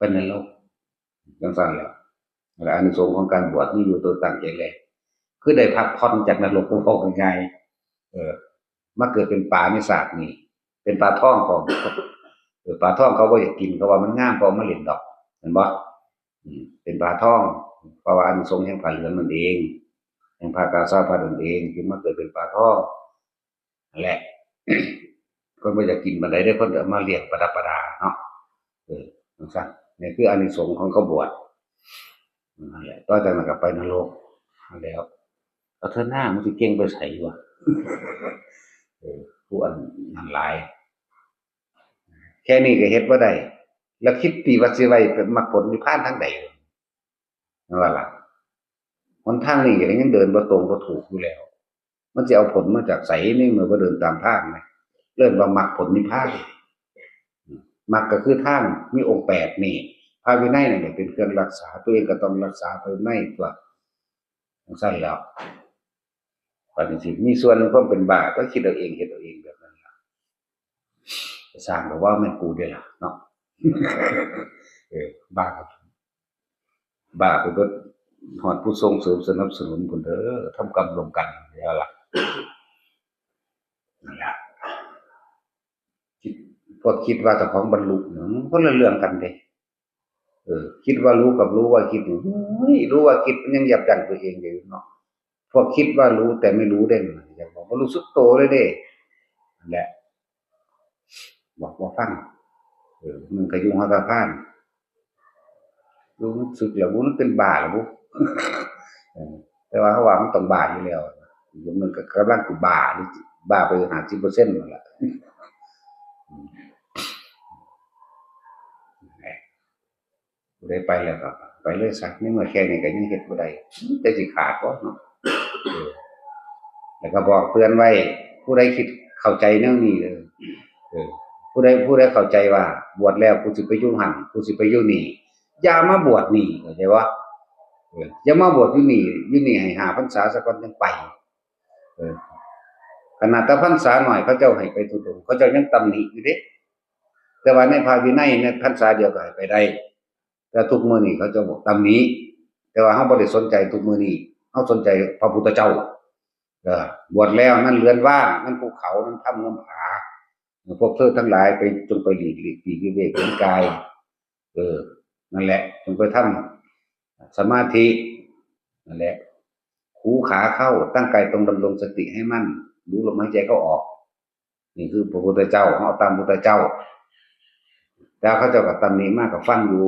เป็นนรกจังซั่นแหละและอานิสงส์ของการบวชนี่อยู่ตัวตั้งใจแลคือได้พักผ่อนจากนรกบ่ง่ายๆมาเกิดเป็นปลาในสากนี่เป็นปลาทองพร้อมปลาทองเขาบ่อยากกินเขาว่ามันงามเพราะมันเล่นดอกเห็นบ่เป็นปลาทองเพราะว่าอานิสงส์แห่งผ้าเหลืองนั่นเองแห่งผ้ากาสาวพัดนั่นเองที่มาเกิดเป็นปลาทองนั่นแหละคนบ่อยากกินปานใดเด้อเพิ่นเอามาเลี้ยงประดับประดาเนาะจังซั่นนี่คืออานิสงส์ของเขาบวชนั่นแหละต่อจากนั้นก็ไปนรกนั่นแล้วเอาเทิดหน้ามึงสิเก่งไปไสวะผู้อันนั้นหลายแค่นี้ก็เฮ็ดบ่ได้แล้วคิดติว่าสิไว้เป็นมรรคผลนิพพานทางใดนั่นว่าล่ะหนทางนี้ก็ยังเดินบ่ตรงบ่ถูกอยู่แล้วมันสิเอาผลมาจากไสในเมื่อบ่เดินตามทางนะเอิ้นว่ามรรคผลนิพพานมรรคก็คือทางมีองค์8นี่พระวินัยนั่นแหละเป็นเครื่องรักษาตัวเองก็ต้องรักษาภายในตัวจังซั่นแล้วปฏิสิมีส่วนความเป็นบ้าก็คิดเอาเองเฮ็ดเอาเองแบบนั้นล่ะสร้างก็ว่าแม่นกูเด้ล่ะเนาะบ้าครับบ้าไปเบิดฮอดผู้ส่งเสริมสนับสนุนพุ่นเด้อทำกรรมร่วมกันแล้วล่ะนั่นล่ะคิดพวกคิดว่าเจ้าของบรรลุคนละเรื่องกันเด้คิดว่ารู้กับรู้ว่าคิดรู้ว่าคิดมันยังยับยั้งตัวเองอยู่เนาะพวกคิดว่ารู้แต่ไม่รู้ได้อย่างบอกว่ารู้สึกโตเลยเด้นั่นแหละบอกบ่ฟังมันก็อยู่หัวสะพานรู้สึกแล้วมันเป็นบ้าแล้วบ่แต่ว่าเขาว่ามันต้องบ้าอยู่แล้วมันก็กำลังสิบ้าหรือบ้าไป50%นั่นแหละผู้ใดไปแล้วก็ไปเลยซะในเมื่อแค่นี้ก็ยังเฮ็ดบ่ได้แต่สิขาดบ่เนาะแล้วก็บอกเตือนไว้ผู้ใดคิดเข้าใจแนวนี้ผู้ใดเข้าใจว่าบวชแล้วกูสิไปอยู่หั่นกูสิไปอยู่นี่อย่ามาบวชนี่เข้าใจบ่อย่ามาบวชอยู่นี่ให้5พรรษาซะก่อนจังไปเออขนาดแต่พรรษาน้อยเขาเจ้าให้ไปทุดงค์เขาเจ้ายังตำหนิอยู่เด้แต่ว่าในพระวินัยเนี่ยพรรษาเดียวก็ให้ไปได้แต่ทุกมื้อนี้เขาเจ้าบอกตำหนิแต่ว่าเฮาบ่ได้สนใจทุกมื้อนี้เฮาสนใจพระพุทธเจ้าบวชแล้วนั่นเรือนว่างนั่นภูเขานั่นถ้ำน้ำผาพวกเธอทั้งหลายไปจงไปหลีกปีกวิเวกเห็นกายนั่นแหละจงไปทำสมาธินั่นแหละหูขาเข้าตั้งกายตรงดำรงสติให้มั่นรู้ลมหายใจเข้าออกนี่คือพระพุทธเจ้าเขาเอาตามพุทธเจ้าแต่เขาเจ้าก็ตำหนิมากกับฟังอยู่